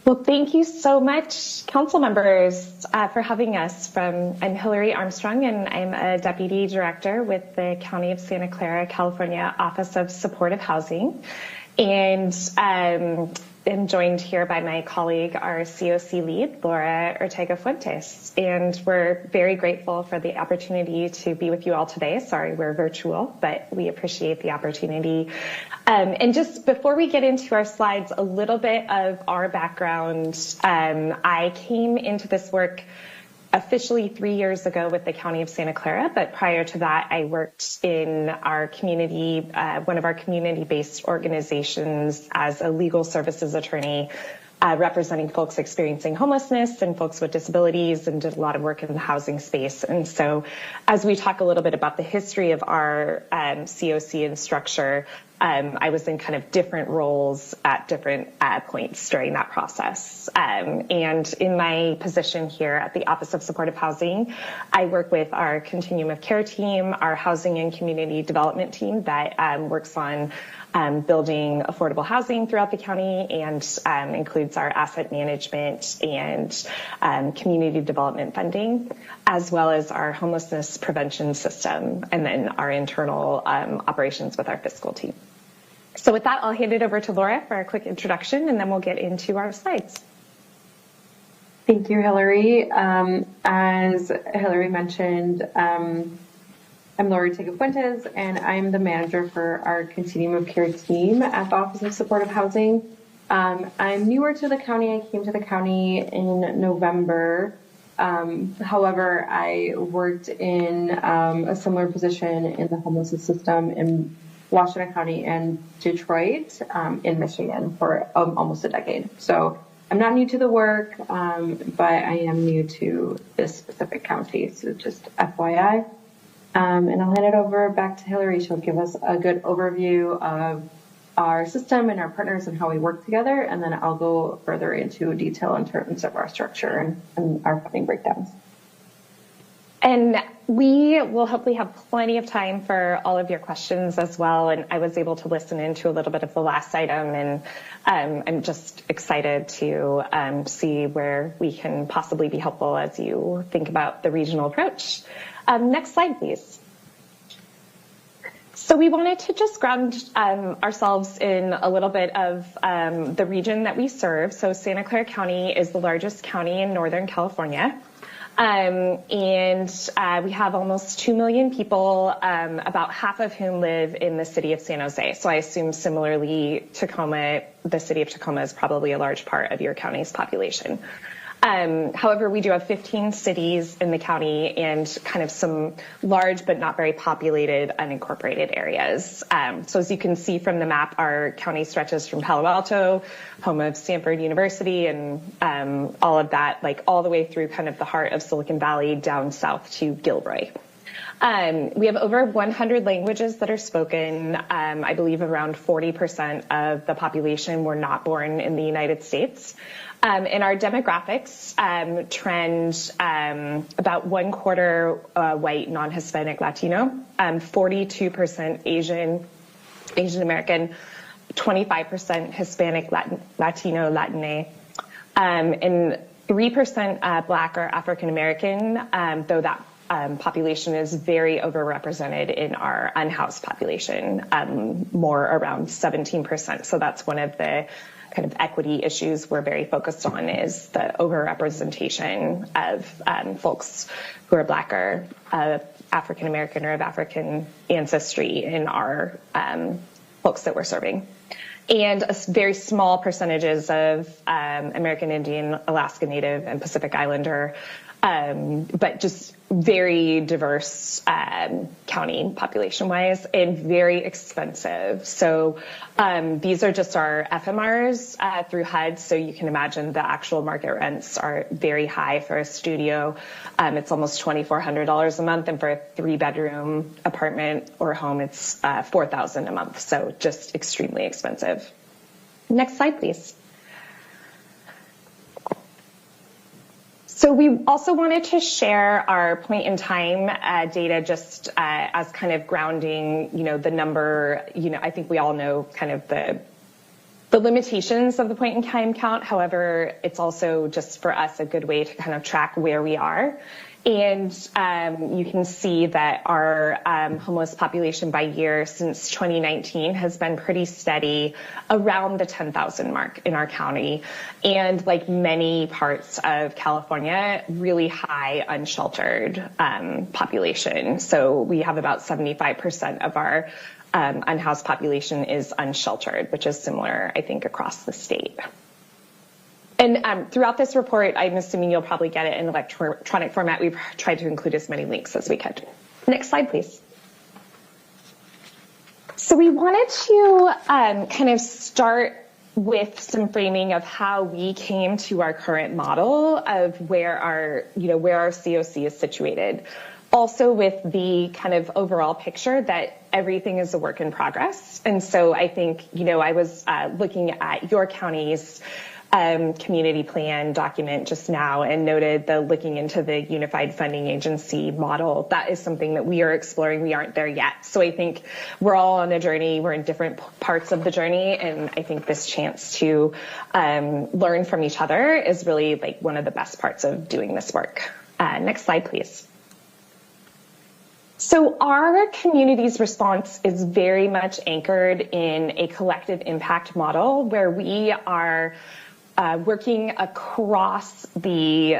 Well, thank you so much, council members, for having us. I'm Hillary Armstrong, and I'm a Deputy Director with the County of Santa Clara, California Office of Supportive Housing. And I'm joined here by my colleague, our COC lead, Laura Ortega-Fuentes. And we're very grateful for the opportunity to be with you all today. Sorry, we're virtual, but we appreciate the opportunity. And just before we get into our slides, a little bit of our background. I came into this work officially 3 years ago with the County of Santa Clara, but prior to that, I worked in our community, one of our community-based organizations as a legal services attorney, representing folks experiencing homelessness and folks with disabilities, and did a lot of work in the housing space. And so as we talk a little bit about the history of our COC and structure, I was in kind of different roles at different points during that process. And in my position here at the Office of Supportive Housing, I work with our Continuum of Care team, our housing and community development team that works on building affordable housing throughout the county, and includes our asset management and community development funding, as well as our homelessness prevention system, and then our internal operations with our fiscal team. So with that, I'll hand it over to Laura for a quick introduction, and then we'll get into our slides. Thank you, Hillary. As Hillary mentioned, I'm Laura Ortega-Fuentes, and I'm the manager for our Continuum of Care team at the Office of Supportive Housing. I'm newer to the county. I came to the county in November. However, I worked in a similar position in the homelessness system in Washington County and Detroit in Michigan for almost a decade. So I'm not new to the work, but I am new to this specific county, so just FYI. And I'll hand it over back to Hillary. She'll give us a good overview of our system and our partners and how we work together, and then I'll go further into detail in terms of our structure and our funding breakdowns. And we will hopefully have plenty of time for all of your questions as well. And I was able to listen into a little bit of the last item, and I'm just excited to see where we can possibly be helpful as you think about the regional approach. Next slide, please. So we wanted to just ground ourselves in a little bit of the region that we serve. So Santa Clara County is the largest county in Northern California. And we have almost 2 million people, about half of whom live in the city of San Jose. So I assume similarly, Tacoma, the city of Tacoma is probably a large part of your county's population. However, we do have 15 cities in the county and kind of some large but not very populated unincorporated areas. So as you can see from the map, our county stretches from Palo Alto, home of Stanford University, and all of that, like all the way through kind of the heart of Silicon Valley down south to Gilroy. We have over 100 languages that are spoken. I believe around 40% of the population were not born in the United States. And our demographics trend about 1/4 white, non-Hispanic Latino, 42% Asian American, 25% Hispanic Latino, Latine, and 3% Black or African American, though that population is very overrepresented in our unhoused population, more around 17%. So that's one of the kind of equity issues we're very focused on, is the overrepresentation of folks who are Black or African American or of African ancestry in our folks that we're serving. And a very small percentages of American Indian, Alaska Native, and Pacific Islander, but just very diverse county population-wise, and very expensive. So these are just our FMRs through HUD, so you can imagine the actual market rents are very high for a studio. It's almost $2,400 a month, and for a 3-bedroom apartment or home, it's $4,000 a month. So just extremely expensive. Next slide, please. So we also wanted to share our point in time data just as kind of grounding, the number, I think we all know kind of the the limitations of the point-in-time count. However, it's also just for us a good way to kind of track where we are. And you can see that our homeless population by year since 2019 has been pretty steady around the 10,000 mark in our county. And like many parts of California, really high unsheltered population. So we have about 75% of our unhoused population is unsheltered, which is similar, I think, across the state. And throughout this report, I'm assuming you'll probably get it in electronic format. We've tried to include as many links as we could. Next slide, please. So we wanted to kind of start with some framing of how we came to our current model of where our COC is situated. Also with the kind of overall picture that everything is a work in progress. And so I think, I was looking at your county's community plan document just now and noted the looking into the unified funding agency model. That is something that we are exploring. We aren't there yet. So I think we're all on a journey. We're in different parts of the journey. And I think this chance to learn from each other is really like one of the best parts of doing this work. Next slide, please. So our community's response is very much anchored in a collective impact model where we are working across the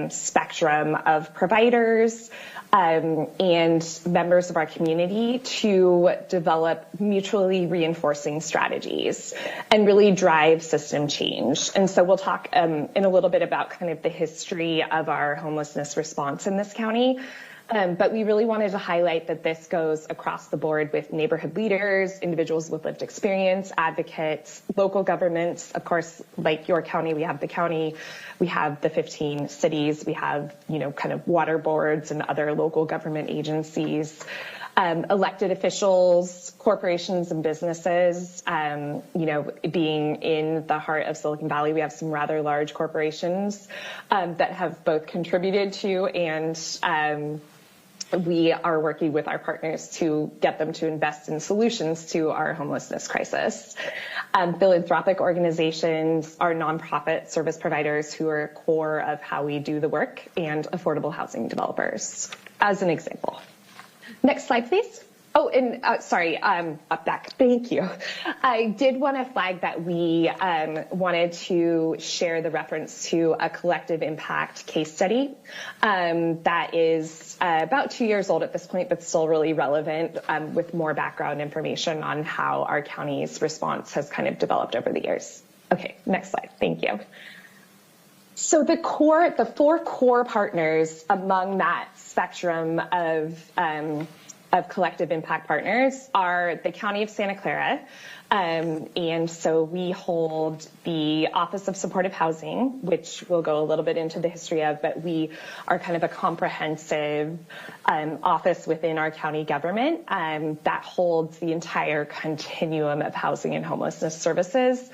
spectrum of providers and members of our community to develop mutually reinforcing strategies and really drive system change. And so we'll talk in a little bit about kind of the history of our homelessness response in this county. But we really wanted to highlight that this goes across the board with neighborhood leaders, individuals with lived experience, advocates, local governments. Of course, like your county, we have the 15 cities, we have, kind of water boards and other local government agencies, elected officials, corporations and businesses. Being in the heart of Silicon Valley, we have some rather large corporations that have both contributed to and we are working with our partners to get them to invest in solutions to our homelessness crisis. Philanthropic organizations are nonprofit service providers who are core of how we do the work, and affordable housing developers, as an example. Next slide, please. Oh, and up back. Thank you. I did want to flag that we wanted to share the reference to a collective impact case study that is about 2 years old at this point, but still really relevant with more background information on how our county's response has kind of developed over the years. Okay, next slide. Thank you. So the 4 core partners among that spectrum of collective impact partners are the County of Santa Clara. And so we hold the Office of Supportive Housing, which we'll go a little bit into the history of, but we are kind of a comprehensive office within our county government that holds the entire continuum of housing and homelessness services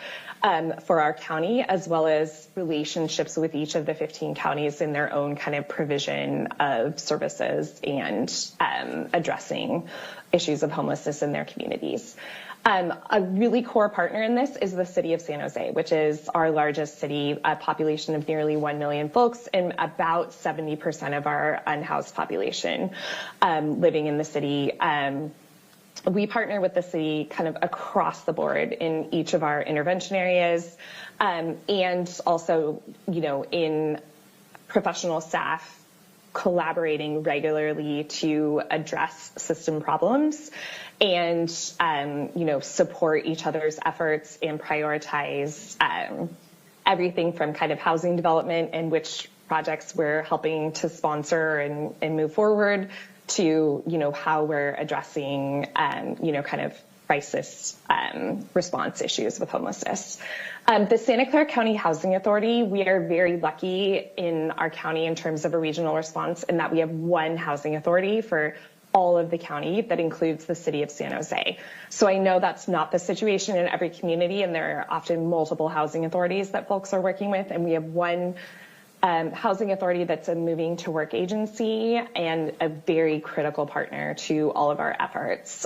for our county, as well as relationships with each of the 15 counties in their own kind of provision of services and addressing issues of homelessness in their communities. A really core partner in this is the city of San Jose, which is our largest city, a population of nearly 1 million folks, and about 70% of our unhoused population living in the city. We partner with the city kind of across the board in each of our intervention areas, and also, in professional staff collaborating regularly to address system problems and, support each other's efforts and prioritize everything from kind of housing development and which projects we're helping to sponsor and move forward to, how we're addressing, kind of crisis response issues with homelessness. The Santa Clara County Housing Authority, we are very lucky in our county in terms of a regional response in that we have one housing authority for all of the county that includes the city of San Jose. So I know that's not the situation in every community, and there are often multiple housing authorities that folks are working with, and we have one housing authority that's a moving to work agency and a very critical partner to all of our efforts.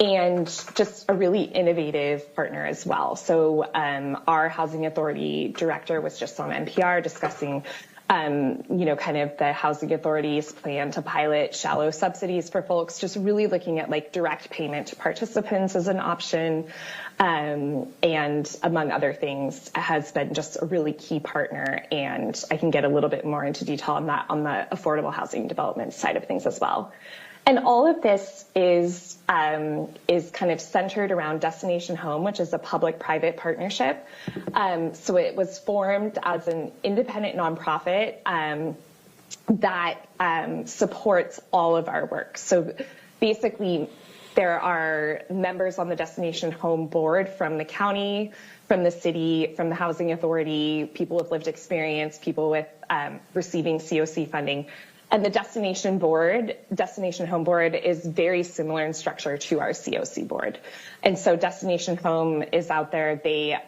and just a really innovative partner as well. So our housing authority director was just on NPR discussing kind of the housing authority's plan to pilot shallow subsidies for folks, just really looking at like direct payment to participants as an option, and among other things, has been just a really key partner. And I can get a little bit more into detail on that on the affordable housing development side of things as well. And all of this is kind of centered around Destination Home, which is a public-private partnership. So it was formed as an independent nonprofit that supports all of our work. So basically, there are members on the Destination Home board from the county, from the city, from the housing authority, people with lived experience, people with receiving COC funding. And the Destination Home Board is very similar in structure to our COC board. And so Destination Home is out there. They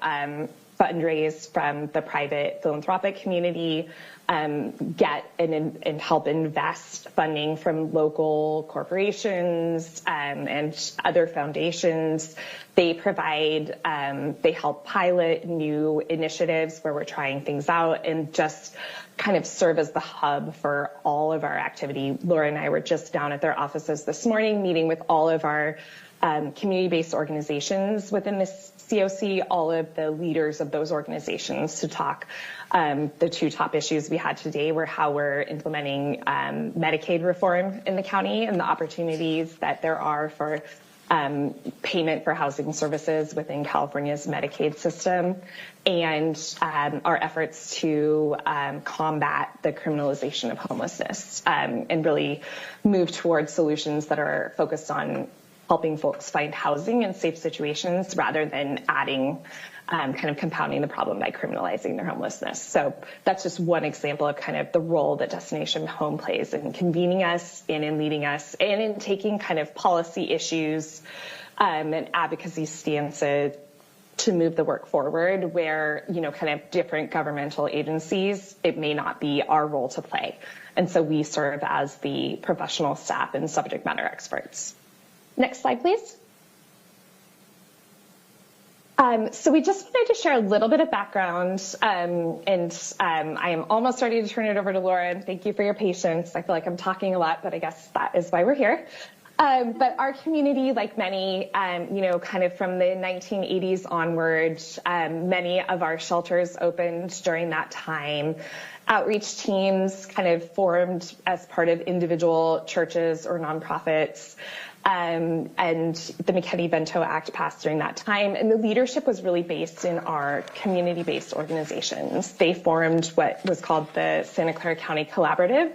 fundraise from the private philanthropic community, get and help invest funding from local corporations and other foundations. They provide, they help pilot new initiatives where we're trying things out and just kind of serve as the hub for all of our activity. Laura and I were just down at their offices this morning, meeting with all of our community-based organizations within this COC, all of the leaders of those organizations to talk. The two top issues we had today were how we're implementing Medicaid reform in the county and the opportunities that there are for payment for housing services within California's Medicaid system, and our efforts to combat the criminalization of homelessness and really move towards solutions that are focused on helping folks find housing in safe situations rather than adding, kind of compounding the problem by criminalizing their homelessness. So that's just one example of kind of the role that Destination Home plays in convening us and in leading us and in taking kind of policy issues and advocacy stances to move the work forward where, kind of different governmental agencies, it may not be our role to play. And so we serve as the professional staff and subject matter experts. Next slide, please. So we just wanted to share a little bit of background, and I am almost ready to turn it over to Laura, and thank you for your patience. I feel like I'm talking a lot, but I guess that is why we're here. But our community, like many, kind of from the 1980s onward, many of our shelters opened during that time. Outreach teams kind of formed as part of individual churches or nonprofits. And the McKinney-Vento Act passed during that time. And the leadership was really based in our community-based organizations. They formed what was called the Santa Clara County Collaborative.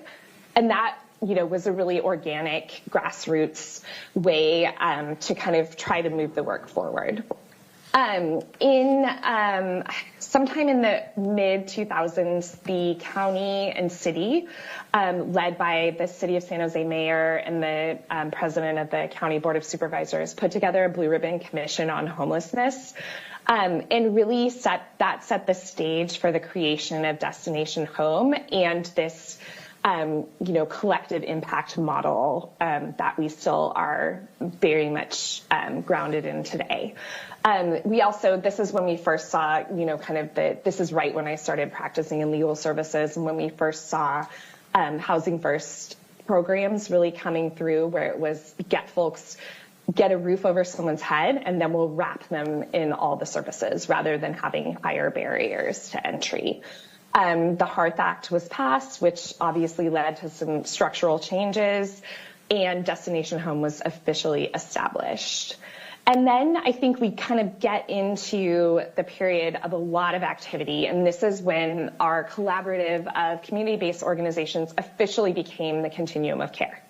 And that, was a really organic grassroots way to kind of try to move the work forward. Sometime in the mid-2000s, the county and city, led by the City of San Jose mayor and the president of the County Board of Supervisors, put together a Blue Ribbon Commission on Homelessness, and really set the stage for the creation of Destination Home and this collective impact model that we still are very much grounded in today. This is when we first saw, this is right when I started practicing in legal services, and when we first saw Housing First programs really coming through, where it was get a roof over someone's head, and then we'll wrap them in all the services rather than having higher barriers to entry. The Hearth Act was passed, which obviously led to some structural changes, and Destination Home was officially established. And then I think we kind of get into the period of a lot of activity, and this is when our collaborative of community-based organizations officially became the Continuum of Care.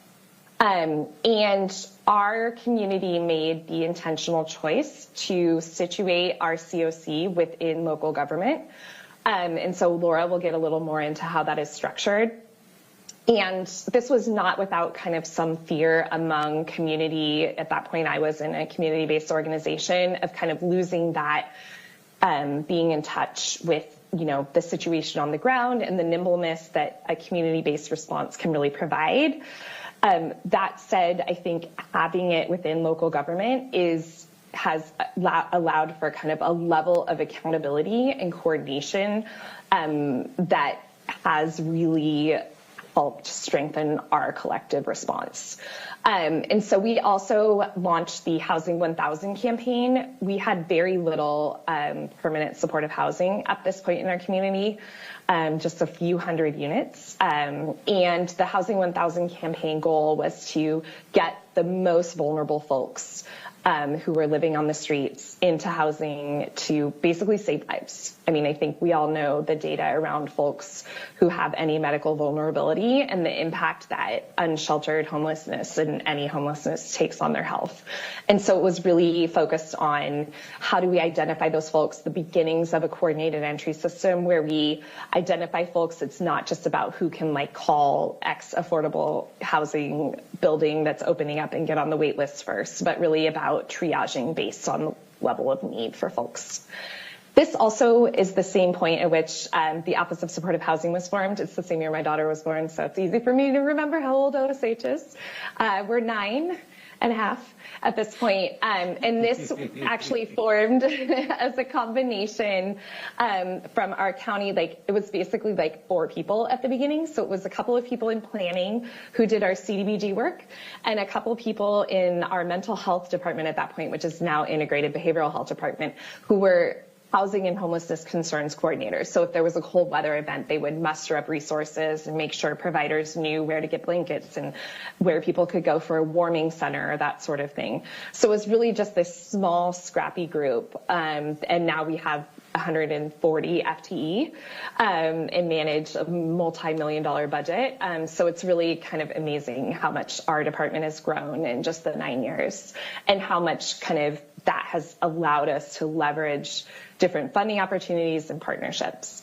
And our community made the intentional choice to situate our COC within local government. And so Laura will get a little more into how that is structured. And this was not without kind of some fear among community. At that point, I was in a community-based organization of kind of losing that, being in touch with, the situation on the ground and the nimbleness that a community-based response can really provide. That said, I think having it within local government has allowed for kind of a level of accountability and coordination that has really helped strengthen our collective response. And so we also launched the Housing 1000 campaign. We had very little permanent supportive housing at this point in our community, just a few hundred units. And the Housing 1000 campaign goal was to get the most vulnerable folks who were living on the streets into housing to basically save lives. I mean, I think we all know the data around folks who have any medical vulnerability and the impact that unsheltered homelessness and any homelessness takes on their health. And so it was really focused on how do we identify those folks, the beginnings of a coordinated entry system where we identify folks. It's not just about who can call X affordable housing building that's opening up and get on the wait list first, but really about triaging based on the level of need for folks. This also is the same point at which the Office of Supportive Housing was formed. It's the same year my daughter was born, so it's easy for me to remember how old OSH is. We're 9.5 at this point. And this actually formed as a combination from our county. It was basically 4 people at the beginning. So it was a couple of people in planning who did our CDBG work and a couple people in our mental health department at that point, which is now integrated behavioral health department, who were housing and homelessness concerns coordinators. So if there was a cold weather event, they would muster up resources and make sure providers knew where to get blankets and where people could go for a warming center or that sort of thing. So it was really just this small, scrappy group. And now we have 140 FTE and manage a multi-million-dollar budget. So it's really kind of amazing how much our department has grown in just the 9 years and how much kind of that has allowed us to leverage different funding opportunities and partnerships.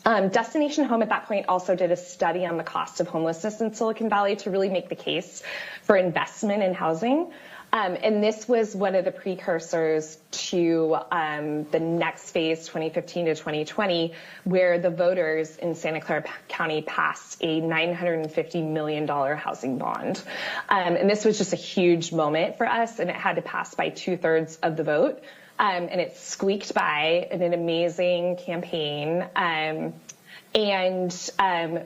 Destination Home at that point also did a study on the cost of homelessness in Silicon Valley to really make the case for investment in housing. And this was one of the precursors to the next phase, 2015 to 2020, where the voters in Santa Clara County passed a $950 million housing bond. And this was just a huge moment for us, and it had to pass by 2/3 of the vote. And it squeaked by in an amazing campaign. And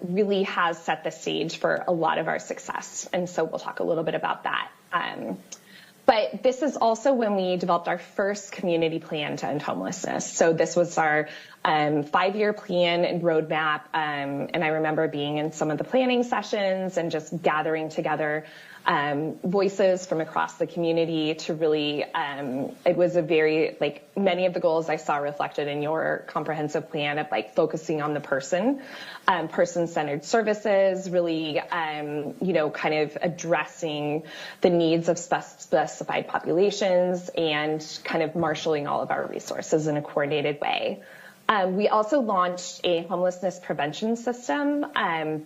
really has set the stage for a lot of our success. And so we'll talk a little bit about that. But this is also when we developed our first community plan to end homelessness. So this was our 5-year plan and roadmap. And I remember being in some of the planning sessions and just gathering together voices from across the community to really, it was a very, many of the goals I saw reflected in your comprehensive plan of focusing on the person, person-centered services, really, kind of addressing the needs of specified populations and kind of marshaling all of our resources in a coordinated way. We also launched a homelessness prevention system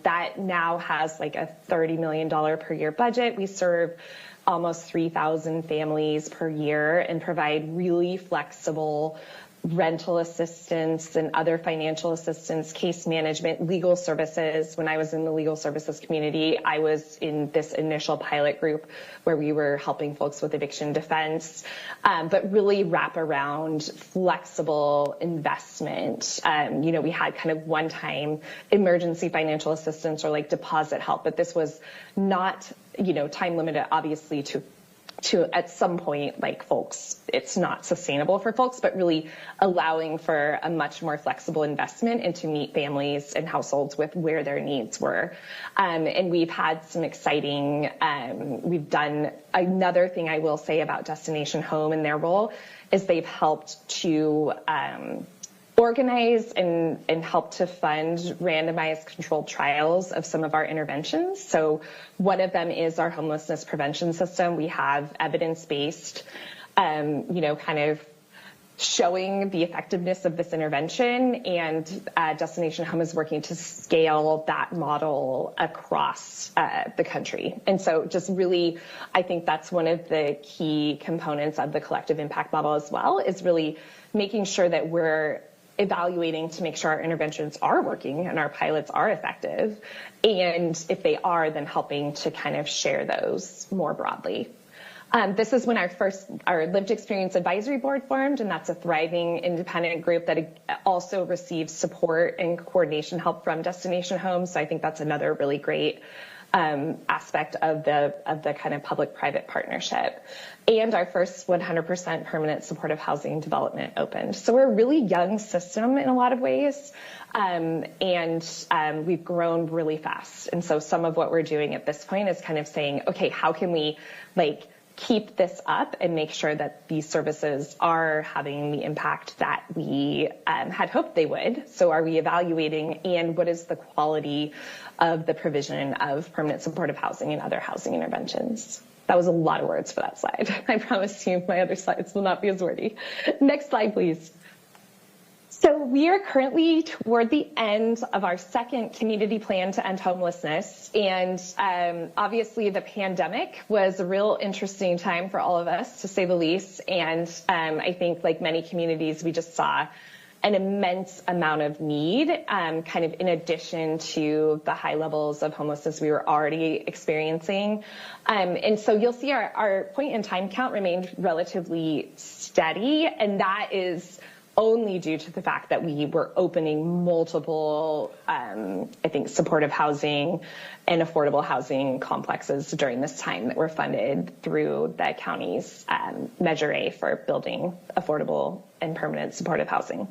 that now has a $30 million per year budget. We serve almost 3,000 families per year and provide really flexible rental assistance and other financial assistance, case management, legal services. When I was in the legal services community, I was in this initial pilot group where we were helping folks with eviction defense, but really wrap around flexible investment. We had kind of one-time emergency financial assistance or deposit help, but this was not, time limited, obviously, to at some point, folks, it's not sustainable for folks, but really allowing for a much more flexible investment and to meet families and households with where their needs were. And we've had some exciting, we've done another thing I will say about Destination Home and their role is they've helped to organize and help to fund randomized controlled trials of some of our interventions. So one of them is our homelessness prevention system. We have evidence-based, kind of showing the effectiveness of this intervention, and Destination Home is working to scale that model across the country. And so just really, I think that's one of the key components of the collective impact model as well, is really making sure that we're evaluating to make sure our interventions are working and our pilots are effective. And if they are, then helping to kind of share those more broadly. This is when our lived experience advisory board formed, and that's a thriving independent group that also receives support and coordination help from Destination Homes. So I think that's another really great aspect of the kind of public-private partnership. And our first 100% permanent supportive housing development opened. So we're a really young system in a lot of ways, and we've grown really fast. And so some of what we're doing at this point is kind of saying, okay, how can we keep this up and make sure that these services are having the impact that we had hoped they would? So are we evaluating, and what is the quality of the provision of permanent supportive housing and other housing interventions? That was a lot of words for that slide. I promise you my other slides will not be as wordy. Next slide, please. So we are currently toward the end of our second community plan to end homelessness. And obviously the pandemic was a real interesting time for all of us, to say the least. And I think, like many communities, we just saw an immense amount of need, kind of in addition to the high levels of homelessness we were already experiencing. And so you'll see our point in time count remained relatively steady, and that is only due to the fact that we were opening multiple, I think, supportive housing and affordable housing complexes during this time that were funded through the county's Measure A for building affordable and permanent supportive housing.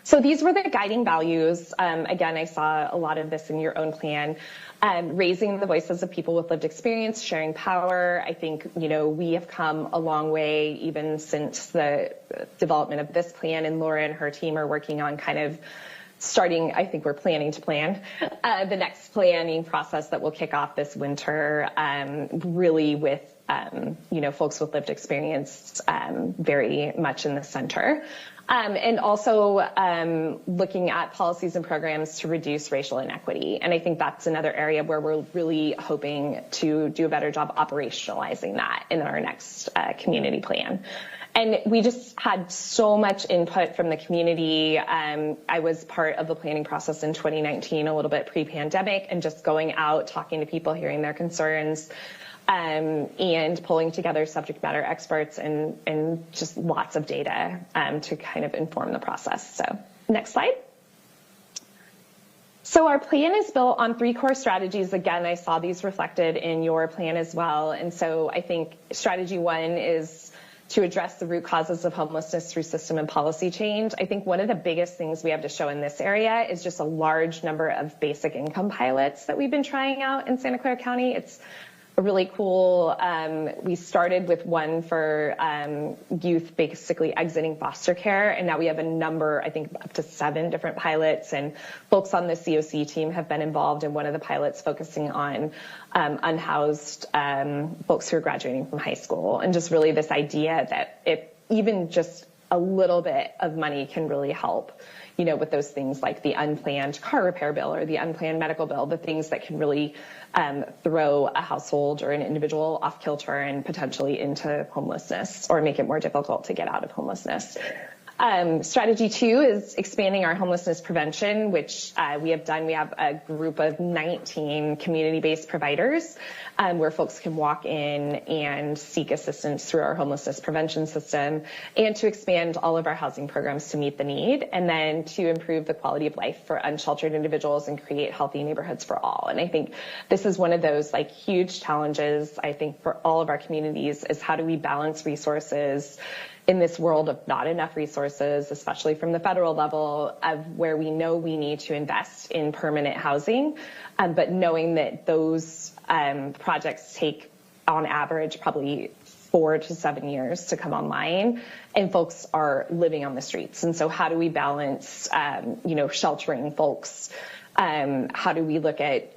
So these were the guiding values. Again, I saw a lot of this in your own plan. Raising the voices of people with lived experience, sharing power. I think, we have come a long way even since the development of this plan, and Laura and her team are working on kind of starting, I think we're planning to plan the next planning process that will kick off this winter, really with, folks with lived experience very much in the center. And also looking at policies and programs to reduce racial inequity. And I think that's another area where we're really hoping to do a better job operationalizing that in our next community plan. And we just had so much input from the community. I was part of the planning process in 2019, a little bit pre-pandemic, and just going out, talking to people, hearing their concerns, and pulling together subject matter experts and just lots of data to kind of inform the process. So next slide. So our plan is built on 3 core strategies. Again, I saw these reflected in your plan as well. And so I think strategy 1 is to address the root causes of homelessness through system and policy change. I think one of the biggest things we have to show in this area is just a large number of basic income pilots that we've been trying out in Santa Clara County. It's a really cool, we started with one for youth basically exiting foster care, and now we have a number, I think up to 7 different pilots, and folks on the COC team have been involved in one of the pilots focusing on unhoused folks who are graduating from high school, and just really this idea that if even just a little bit of money can really help, with those things like the unplanned car repair bill or the unplanned medical bill, the things that can really throw a household or an individual off kilter and potentially into homelessness, or make it more difficult to get out of homelessness. Strategy 2 is expanding our homelessness prevention, which we have done. We have a group of 19 community-based providers where folks can walk in and seek assistance through our homelessness prevention system, and to expand all of our housing programs to meet the need, and then to improve the quality of life for unsheltered individuals and create healthy neighborhoods for all. And I think this is one of those huge challenges, I think, for all of our communities, is how do we balance resources in this world of not enough resources, especially from the federal level, of where we know we need to invest in permanent housing, but knowing that those projects take, on average, probably 4 to 7 years to come online, and folks are living on the streets. And so how do we balance, sheltering folks? How do we look at,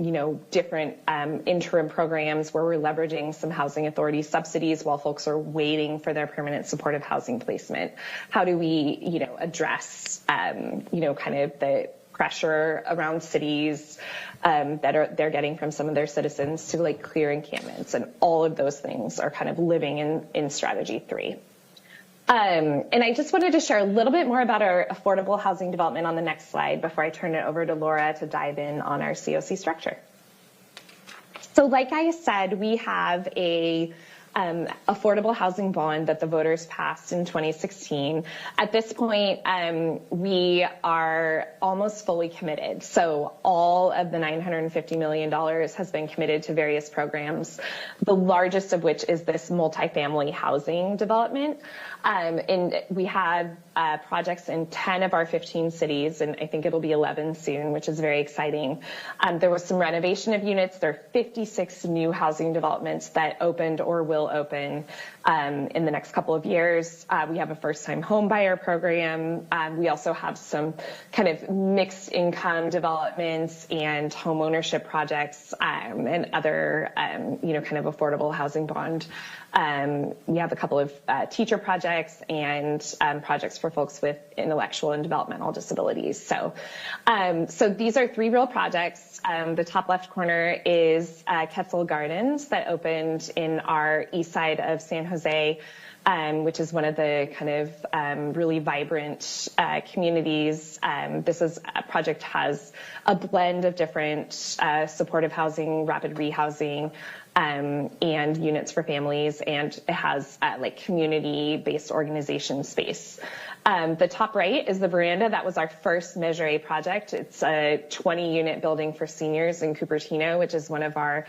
different interim programs where we're leveraging some housing authority subsidies while folks are waiting for their permanent supportive housing placement? How do we, address, kind of the pressure around cities that they're getting from some of their citizens to clear encampments, and all of those things are kind of living in strategy 3. And I just wanted to share a little bit more about our affordable housing development on the next slide before I turn it over to Laura to dive in on our COC structure. So like I said, we have a affordable housing bond that the voters passed in 2016. At this point, we are almost fully committed. So all of the $950 million has been committed to various programs, the largest of which is this multifamily housing development. And we had projects in 10 of our 15 cities, and I think it'll be 11 soon, which is very exciting. There was some renovation of units. There are 56 new housing developments that opened or will open in the next couple of years. We have a first-time home buyer program. We also have some kind of mixed income developments and home ownership projects and other, kind of affordable housing bond. We have a couple of teacher projects and projects for folks with intellectual and developmental disabilities. So these are 3 real projects. The top left corner is Quetzal Gardens that opened in our east side of San Jose, which is one of the kind of really vibrant communities. This project has a blend of different supportive housing, rapid rehousing, and units for families, and it has like community-based organization space. The top right is the veranda. That was our first Measure A project. It's a 20-unit building for seniors in Cupertino, which is one of our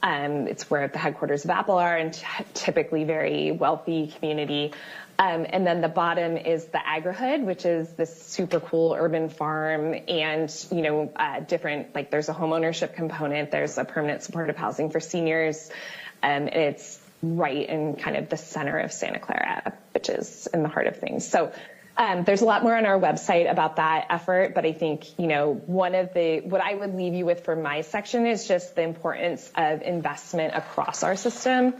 it's where the headquarters of Apple are, and typically very wealthy community. And then the bottom is the AgriHood, which is this super cool urban farm, and different, like there's a home ownership component, there's a permanent supportive housing for seniors, and it's right in kind of the center of Santa Clara, which is in the heart of things. So there's a lot more on our website about that effort, but I think, what I would leave you with for my section is just the importance of investment across our system,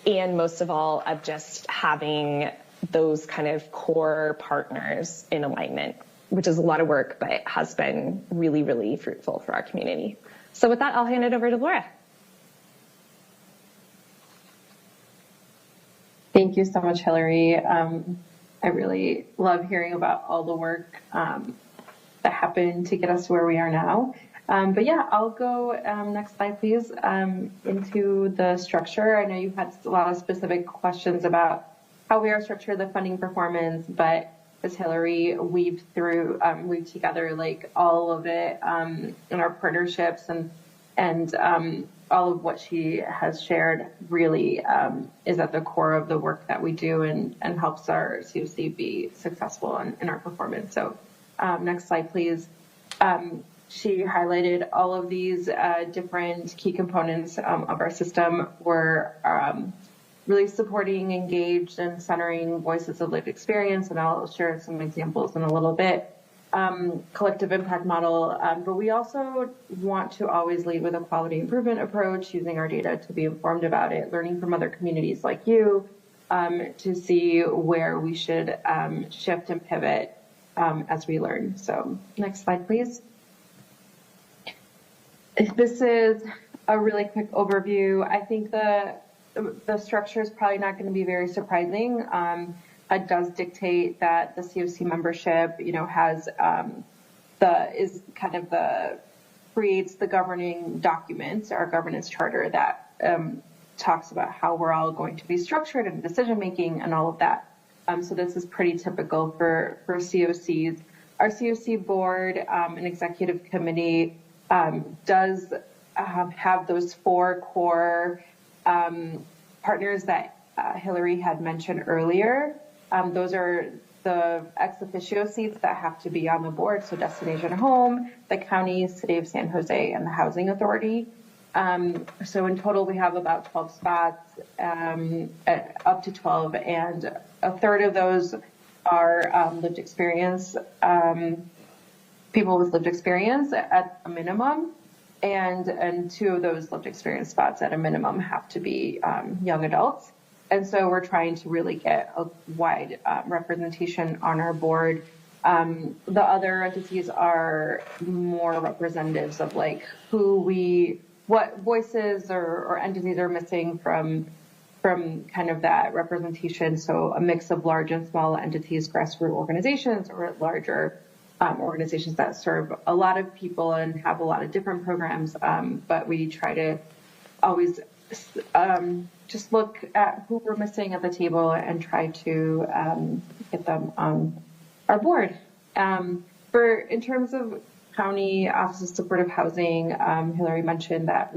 and most of all of just having those kind of core partners in alignment, which is a lot of work, but has been really, really fruitful for our community. So with that, I'll hand it over to Laura. Thank you so much, Hillary. I really love hearing about all the work that happened to get us to where we are now. But yeah, I'll go, next slide, please, into the structure. I know you had a lot of specific questions about how we are structured, the funding performance, but as Hillary weaved together like all of it in our partnerships and all of what she has shared really is at the core of the work that we do and helps our COC be successful in our performance. So next slide, please. She highlighted all of these different key components of our system. We're really supporting, engaged, and centering voices of lived experience, and I'll share some examples in a little bit. Collective impact model, but we also want to always lead with a quality improvement approach, using our data to be informed about it, learning from other communities like you to see where we should shift and pivot as we learn. So next slide, please. This is a really quick overview. I think the structure is probably not going to be very surprising. It does dictate that the COC membership, has creates the governing document, our governance charter that talks about how we're all going to be structured and decision making and all of that. So this is pretty typical for COCs. Our COC board and executive committee does have those 4 core partners that Hillary had mentioned earlier. Those are the ex officio seats that have to be on the board, so Destination Home, the county, City of San Jose, and the Housing Authority. So in total, we have about 12 spots, up to 12, and a third of those are lived experience, people with lived experience at a minimum, and 2 of those lived experience spots at a minimum have to be young adults. And so we're trying to really get a wide representation on our board. The other entities are more representatives of like what voices or entities are missing from from kind of that representation. So a mix of large and small entities, grassroots organizations, or larger organizations that serve a lot of people and have a lot of different programs. But we try to always just look at who we're missing at the table and try to get them on our board. In terms of County Office of Supportive Housing, Hillary mentioned that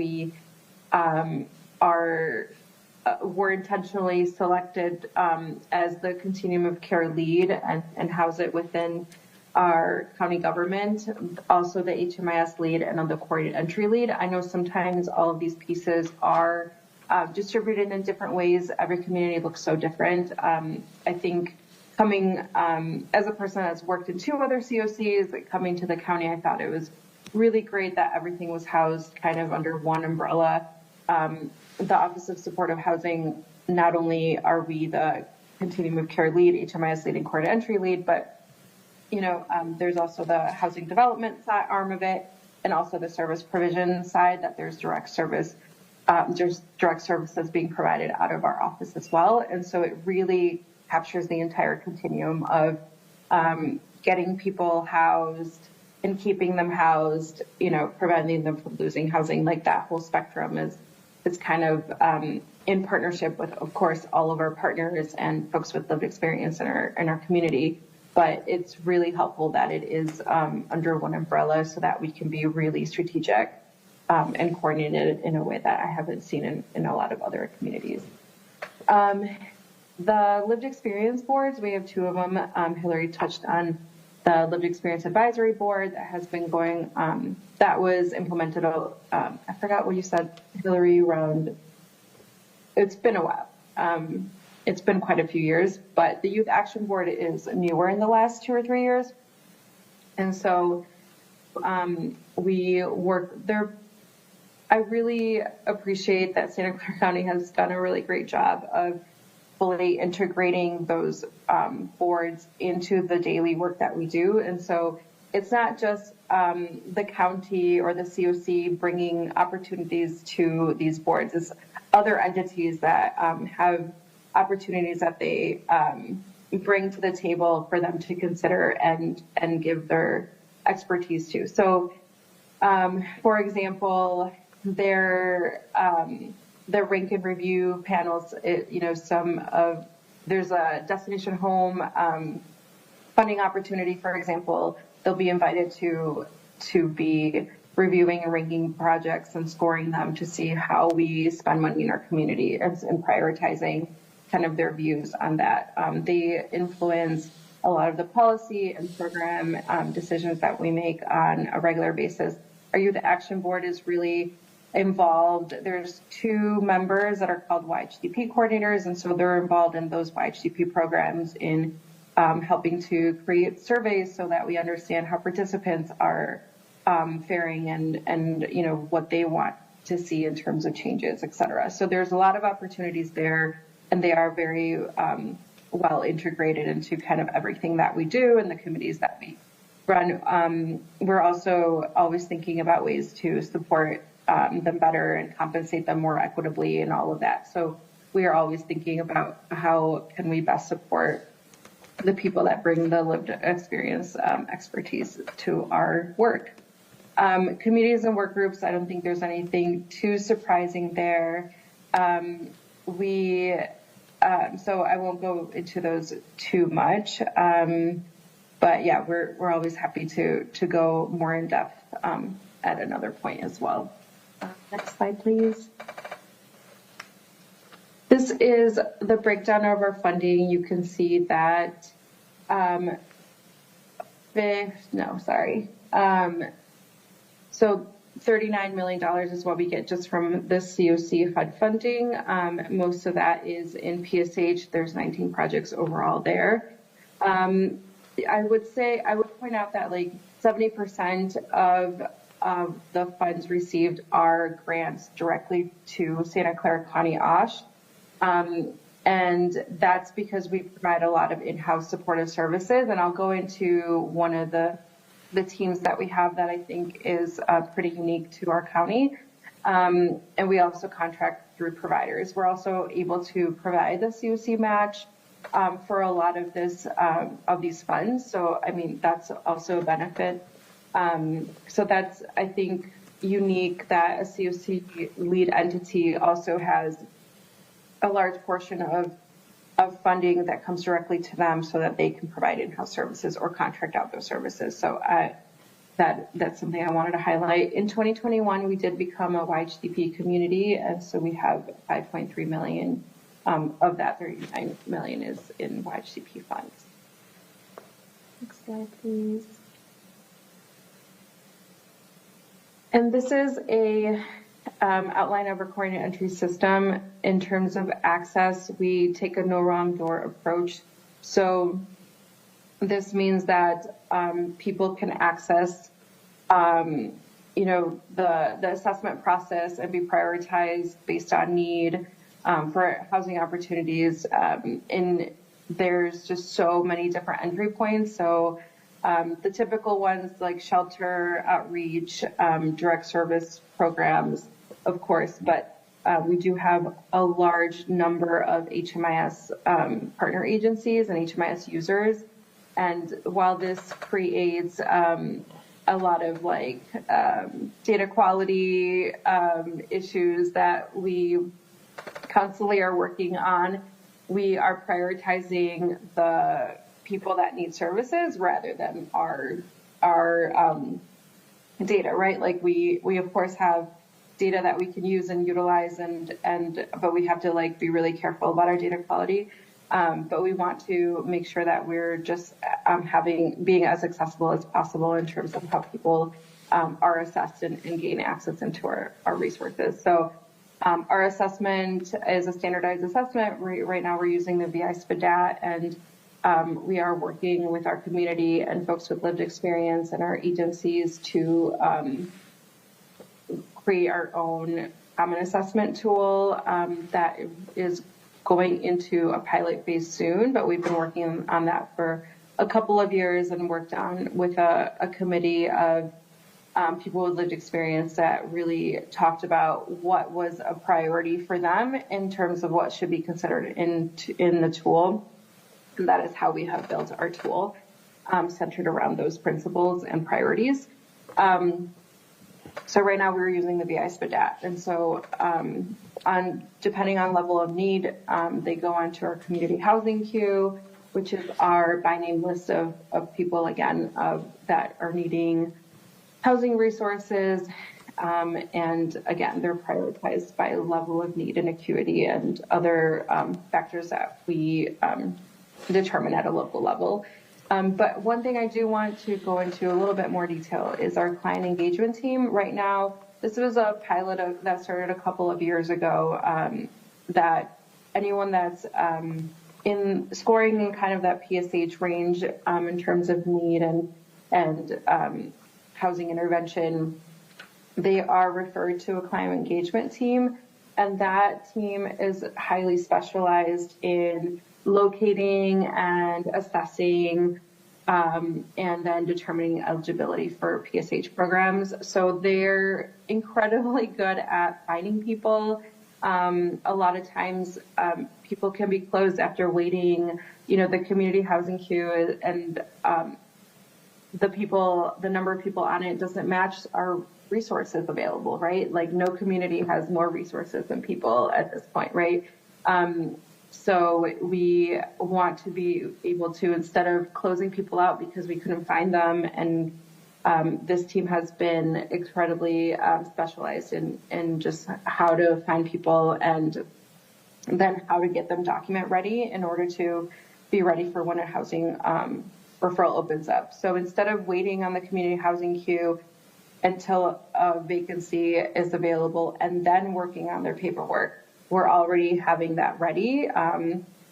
we're intentionally selected as the Continuum of Care lead and house it within our county government, also the HMIS lead and on the coordinated entry lead. I know sometimes all of these pieces are distributed in different ways. Every community looks so different. I think coming as a person that's worked in 2 other COCs, coming to the county, I thought it was really great that everything was housed kind of under one umbrella. The Office of Supportive Housing, not only are we the Continuum of Care lead, HMIS lead, and coordinated entry lead, but there's also the housing development arm of it, and also the service provision side, that there's direct services being provided out of our office as well. And so it really captures the entire continuum of getting people housed and keeping them housed, preventing them from losing housing. Like that whole spectrum is kind of in partnership with, of course, all of our partners and folks with lived experience in our community. But it's really helpful that it is under one umbrella so that we can be really strategic and coordinated in a way that I haven't seen in a lot of other communities. The lived experience boards, we have 2 of them. Hillary touched on the lived experience advisory board that has been going, that was implemented, I forgot what you said, Hillary, around, it's been a while. It's been quite a few years, but the Youth Action Board is newer in the last 2 or 3 years. And so we work there. I really appreciate that Santa Clara County has done a really great job of fully integrating those boards into the daily work that we do. And so it's not just the county or the COC bringing opportunities to these boards. It's other entities that have opportunities that they bring to the table for them to consider and give their expertise to. So, for example, their rank and review panels, there's a destination home funding opportunity, for example. They'll be invited to be reviewing and ranking projects and scoring them to see how we spend money in our community and prioritizing kind of their views on that. They influence a lot of the policy and program decisions that we make on a regular basis. Our Youth Action Board is really involved. There's 2 members that are called YHDP coordinators, and so they're involved in those YHDP programs in helping to create surveys so that we understand how participants are faring and what they want to see in terms of changes, et cetera. So there's a lot of opportunities there, and they are very well integrated into kind of everything that we do and the committees that we run. We're also always thinking about ways to support them better and compensate them more equitably and all of that. So we are always thinking about how can we best support the people that bring the lived experience expertise to our work. Committees and work groups, I don't think there's anything too surprising there. So I won't go into those too much. But yeah, we're always happy to go more in depth at another point as well. Next slide, please. This is the breakdown of our funding. You can see that, so $39 million is what we get just from the COC HUD funding. Most of that is in PSH. There's 19 projects overall there. I would point out that like 70% of the funds received are grants directly to Santa Clara County OSH. And that's because we provide a lot of in-house supportive services. And I'll go into one of the teams that we have that I think is pretty unique to our county. And we also contract through providers. We're also able to provide the COC match for a lot of of these funds. So, I mean, that's also a benefit. So that's, I think, unique that a COC lead entity also has a large portion of funding that comes directly to them so that they can provide in-house services or contract out those services. So that's something I wanted to highlight. In 2021, we did become a YHCP community, and so we have 5.3 million. Of that, 39 million is in YHCP funds. Next slide, please. And this is a outline of our coordinated entry system. In terms of access, we take a no wrong door approach. So this means that people can access, the assessment process and be prioritized based on need for housing opportunities. There's just so many different entry points. So the typical ones like shelter, outreach, direct service programs, of course, but we do have a large number of HMIS partner agencies and HMIS users. And while this creates a lot of data quality issues that we constantly are working on, we are prioritizing the people that need services rather than our data, right? Like we of course have data that we can use and utilize but we have to be really careful about our data quality. But we want to make sure that we're just being as accessible as possible in terms of how people are assessed and gain access into our resources. So our assessment is a standardized assessment. Right now we're using the VI SPDAT, and we are working with our community and folks with lived experience and our agencies to create our own common assessment tool that is going into a pilot phase soon, but we've been working on that for a couple of years and worked on with a committee of people with lived experience that really talked about what was a priority for them in terms of what should be considered in the tool. And that is how we have built our tool, centered around those principles and priorities. So right now we're using the VI SPDAT. And so depending on level of need, they go onto our community housing queue, which is our by name list of people, again, that are needing housing resources. And again, they're prioritized by level of need and acuity and other factors that we determine at a local level. But one thing I do want to go into a little bit more detail is our client engagement team. Right now, this was a pilot that started a couple of years ago, that anyone that's in scoring in kind of that PSH range in terms of need and housing intervention, they are referred to a client engagement team, and that team is highly specialized in locating and assessing and then determining eligibility for PSH programs. So they're incredibly good at finding people. A lot of times people can be closed after waiting, the community housing queue and the number of people on it doesn't match our resources available, right? Like no community has more resources than people at this point, right? So we want to be able to, instead of closing people out because we couldn't find them, and this team has been incredibly specialized in just how to find people and then how to get them document ready in order to be ready for when a housing referral opens up. So instead of waiting on the community housing queue until a vacancy is available and then working on their paperwork, we're already having that ready.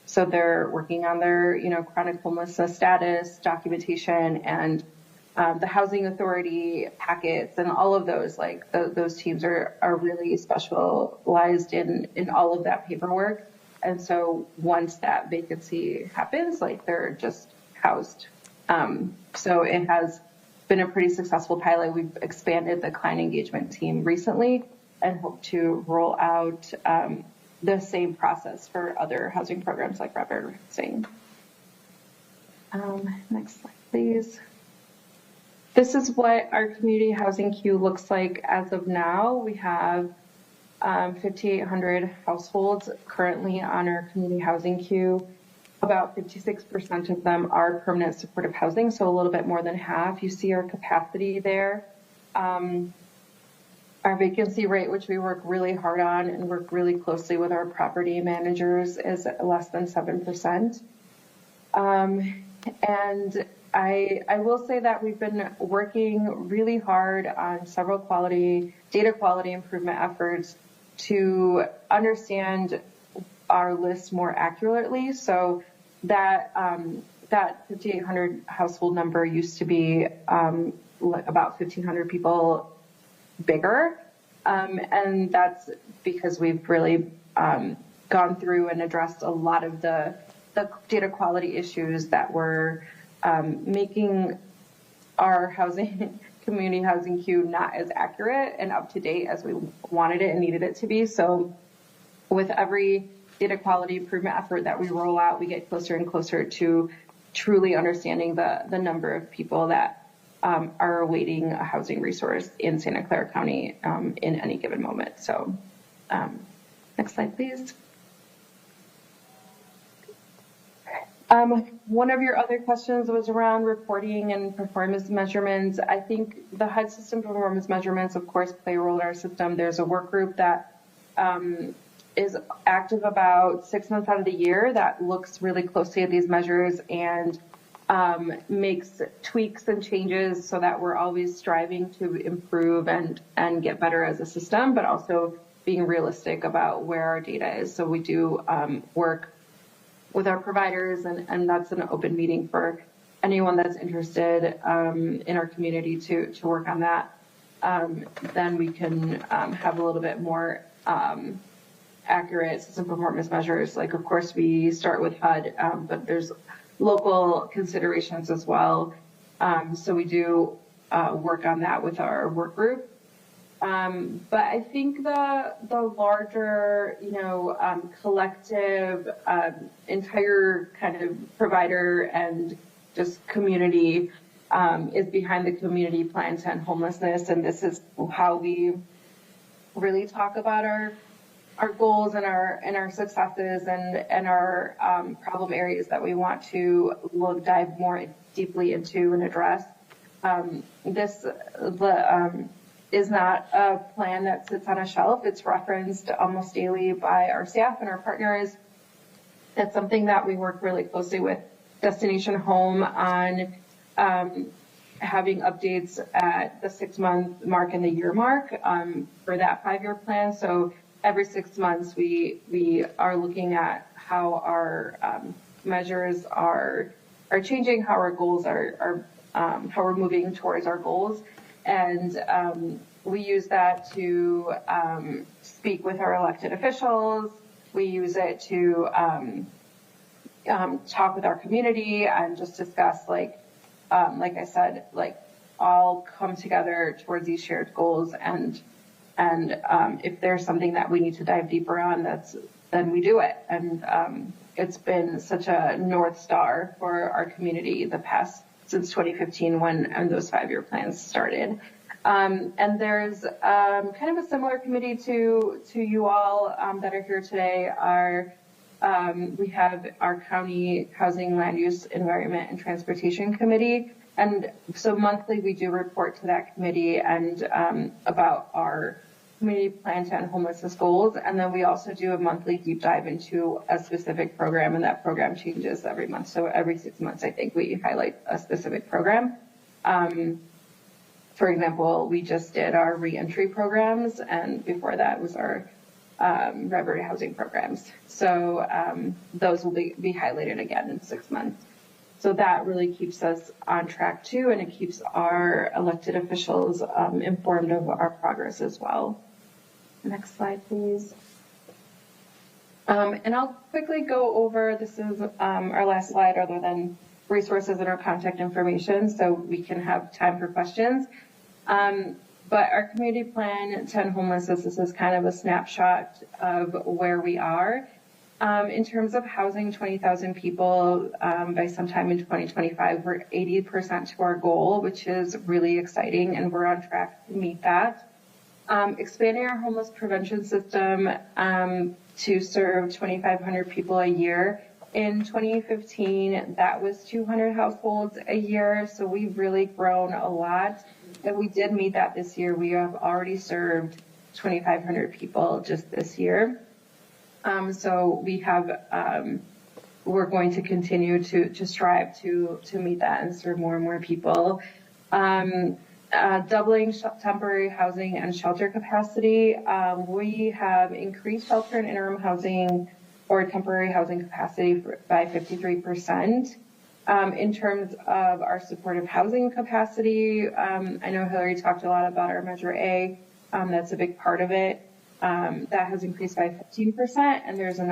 So they're working on their, chronic homelessness status, documentation, and the housing authority packets and all of those. Those teams are really specialized in all of that paperwork. And so once that vacancy happens, they're just housed. So it has been a pretty successful pilot. We've expanded the client engagement team recently. and hope to roll out the same process for other housing programs like rapid housing. Next slide, please. This is what our community housing queue looks like as of now. We have 5,800 households currently on our community housing queue. About 56% of them are permanent supportive housing, so a little bit more than half. You see our capacity there. Our vacancy rate, which we work really hard on and work really closely with our property managers, is less than 7%. And I will say that we've been working really hard on several data quality improvement efforts to understand our list more accurately. So that 5,800 household number used to be about 1,500 people bigger. And that's because we've really gone through and addressed a lot of the data quality issues that were making our community housing queue not as accurate and up to date as we wanted it and needed it to be. So with every data quality improvement effort that we roll out, we get closer and closer to truly understanding the number of people that are awaiting a housing resource in Santa Clara County in any given moment. So next slide, please. One of your other questions was around reporting and performance measurements. I think the HUD system performance measurements, of course, play a role in our system. There's a work group that is active about 6 months out of the year that looks really closely at these measures and makes tweaks and changes so that we're always striving to improve and get better as a system, but also being realistic about where our data is. So we do work with our providers, and that's an open meeting for anyone that's interested in our community to work on that. Then we can have a little bit more accurate system performance measures. Like, of course, we start with HUD, but there's local considerations as well. So we do work on that with our work group. But I think the larger, collective, entire kind of provider and just community is behind the community plan to end homelessness, and this is how we really talk about our goals and our successes and our problem areas that we want to dive more deeply into and address. This is not a plan that sits on a shelf. It's referenced almost daily by our staff and our partners. It's something that we work really closely with Destination Home on having updates at the 6-month mark and the year mark for that 5-year plan. So every 6 months, we are looking at how our measures are changing, how our goals are how we're moving towards our goals. And we use that to speak with our elected officials. We use it to talk with our community and just discuss, like I said, all come together towards these shared goals. And if there's something that we need to dive deeper on, then we do it. And it's been such a North Star for our community since 2015 when those 5-year plans started. And there's kind of a similar committee to you all that are here today. We have our County Housing, Land Use, Environment, and Transportation Committee. And so monthly we do report to that committee and about our community plan to end homelessness goals. And then we also do a monthly deep dive into a specific program, and that program changes every month. So every 6 months, I think we highlight a specific program. For example, we just did our reentry programs, and before that was our rapid housing programs. So those will be highlighted again in 6 months. So that really keeps us on track too, and it keeps our elected officials informed of our progress as well. Next slide, please. And I'll quickly go over, this is our last slide other than resources and our contact information, so we can have time for questions. But our community plan to end homelessness, this is kind of a snapshot of where we are. In terms of housing 20,000 people by sometime in 2025, we're 80% to our goal, which is really exciting, and we're on track to meet that. Expanding our homeless prevention system to serve 2,500 people a year. In 2015, that was 200 households a year, so we've really grown a lot. And we did meet that this year. We have already served 2,500 people just this year. So we have, we're going to continue to strive to meet that and serve more and more people. Doubling temporary housing and shelter capacity. We have increased shelter and interim housing or temporary housing capacity by 53%. In terms of our supportive housing capacity, I know Hillary talked a lot about our Measure A. That's a big part of it. That has increased by 15%, and there's a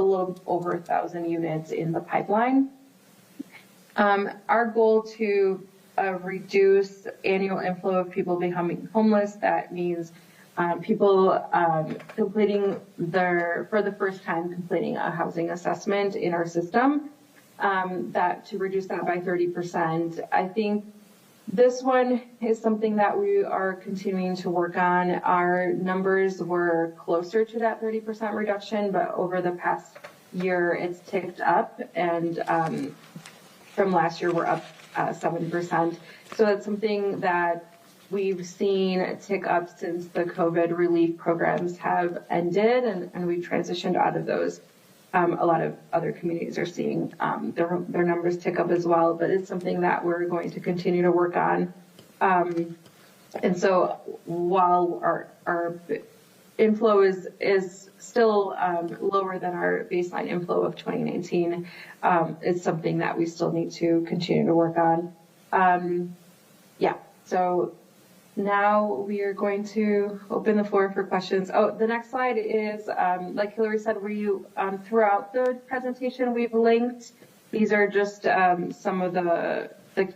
little over 1,000 units in the pipeline. Our goal to reduce annual inflow of people becoming homeless. That means people completing for the first time completing a housing assessment in our system. That to reduce that by 30%. I think this one is something that we are continuing to work on. Our numbers were closer to that 30% reduction, but over the past year it's ticked up, and from last year we're up 7%. So that's something that we've seen tick up since the COVID relief programs have ended, and we've transitioned out of those. A lot of other communities are seeing their numbers tick up as well, but it's something that we're going to continue to work on. And so while our inflow is still lower than our baseline inflow of 2019, it's something that we still need to continue to work on. So now we are going to open the floor for questions. Oh, the next slide is, like Hillary said, throughout the presentation we've linked. These are just some of the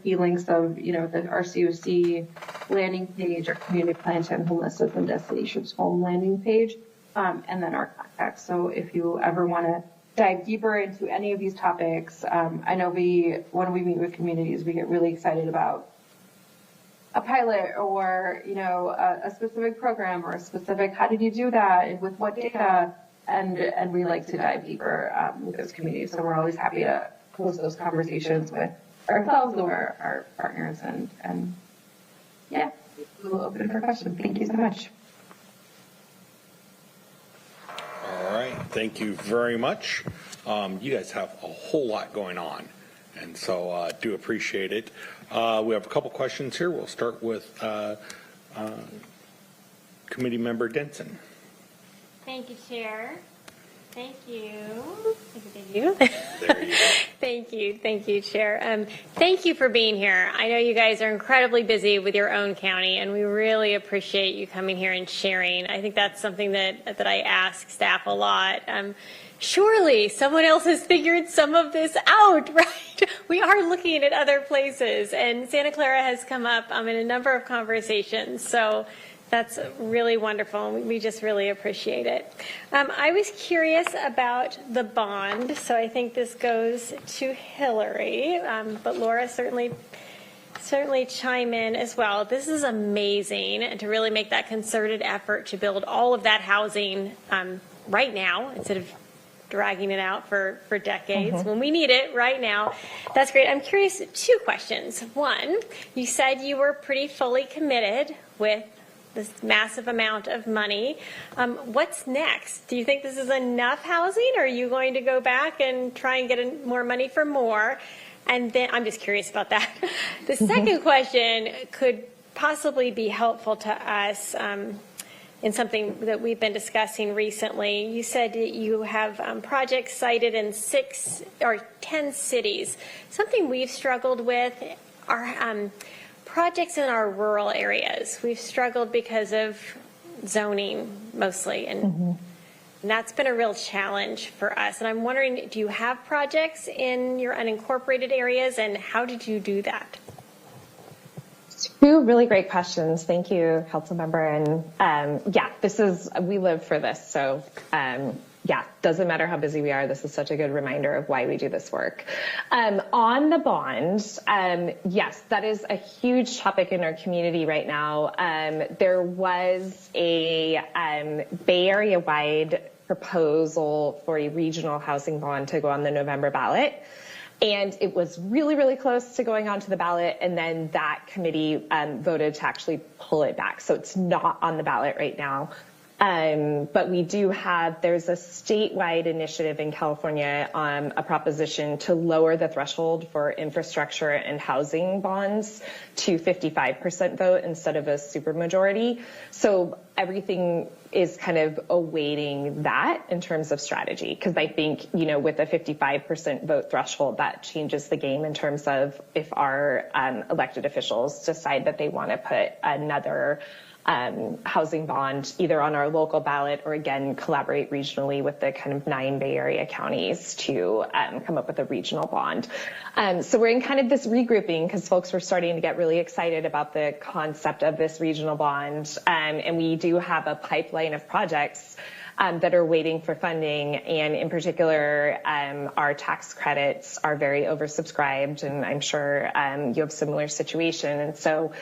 key links of, the RCOC landing page, our community plan to end homelessness and destinations home landing page, and then our contacts. So if you ever want to dive deeper into any of these topics, I know when we meet with communities, we get really excited about a pilot or, a specific program or a specific, how did you do that and with what data? And we like to dive deeper with those communities. So we're always happy to host those conversations with ourselves or our partners. And we'll open it for questions. Thank you so much. All right. Thank you very much. You guys have a whole lot going on, and so do appreciate it. We have a couple questions here. We'll start with Committee Member Denson. Thank you, Chair. Thank you. Thank you. There you go. Thank you, Chair. Thank you for being here. I know you guys are incredibly busy with your own county, and we really appreciate you coming here and sharing. I think that's something that I ask staff a lot. Surely someone else has figured some of this out, right? We are looking at other places, and Santa Clara has come up in a number of conversations. So that's really wonderful. We just really appreciate it. I was curious about the bond, so I think this goes to Hillary, but Laura certainly chime in as well. This is amazing, and to really make that concerted effort to build all of that housing right now instead of dragging it out for decades when we need it right now. That's great. I'm curious, two questions. One, you said you were pretty fully committed with this massive amount of money. What's next? Do you think this is enough housing, or are you going to go back and try and get more money for more? And then I'm just curious about that. The second question could possibly be helpful to us in something that we've been discussing recently. You said that you have projects cited in 6 or 10 cities. Something we've struggled with are projects in our rural areas. We've struggled because of zoning mostly, and that's been a real challenge for us. And I'm wondering, do you have projects in your unincorporated areas, and how did you do that? Two really great questions. Thank you, Councilmember. And we live for this. So doesn't matter how busy we are. This is such a good reminder of why we do this work. On the bond, yes, that is a huge topic in our community right now. There was a Bay Area-wide proposal for a regional housing bond to go on the November ballot. And it was really, really close to going onto the ballot. And then that committee voted to actually pull it back. So it's not on the ballot right now. But we do have, there's a statewide initiative in California on a proposition to lower the threshold for infrastructure and housing bonds to 55% vote instead of a supermajority. So everything is kind of awaiting that in terms of strategy. Because I think, with a 55% vote threshold, that changes the game in terms of if our elected officials decide that they want to put another housing bond either on our local ballot or again collaborate regionally with the kind of 9 Bay Area counties to come up with a regional bond. So we're in kind of this regrouping because folks were starting to get really excited about the concept of this regional bond, and we do have a pipeline of projects that are waiting for funding, and in particular, our tax credits are very oversubscribed, and I'm sure you have a similar situation. And so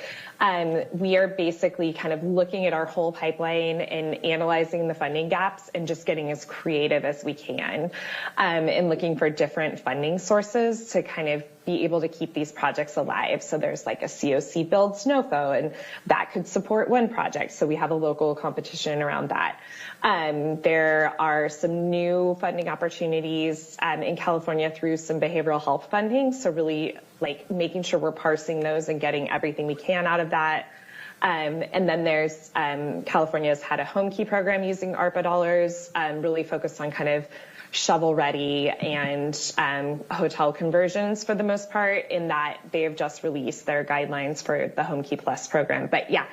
we are basically kind of looking at our whole pipeline and analyzing the funding gaps and just getting as creative as we can, and looking for different funding sources to kind of be able to keep these projects alive. So there's like a COC build SNOFO, and that could support one project. So we have a local competition around that. There are some new funding opportunities in California through some behavioral health funding. So really like making sure we're parsing those and getting everything we can out of that. And then there's California's had a home key program using ARPA dollars, really focused on kind of shovel ready and hotel conversions for the most part, in that they have just released their guidelines for the Home Key Plus program. But yeah,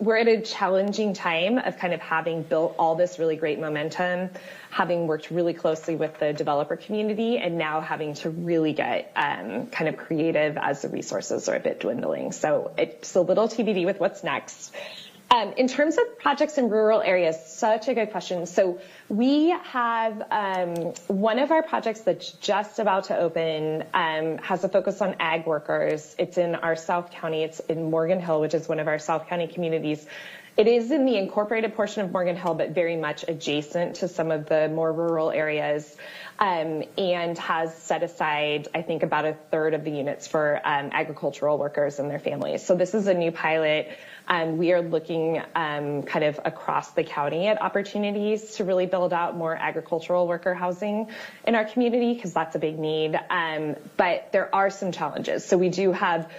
we're at a challenging time of kind of having built all this really great momentum, having worked really closely with the developer community, and now having to really get kind of creative as the resources are a bit dwindling. So it's a little TBD with what's next. In terms of projects in rural areas, such a good question. So we have one of our projects that's just about to open has a focus on ag workers. It's in our South County. It's in Morgan Hill, which is one of our South County communities. It is in the incorporated portion of Morgan Hill, but very much adjacent to some of the more rural areas, and has set aside, I think, about a third of the units for agricultural workers and their families. So this is a new pilot. We are looking kind of across the county at opportunities to really build out more agricultural worker housing in our community, because that's a big need. But there are some challenges. So we do have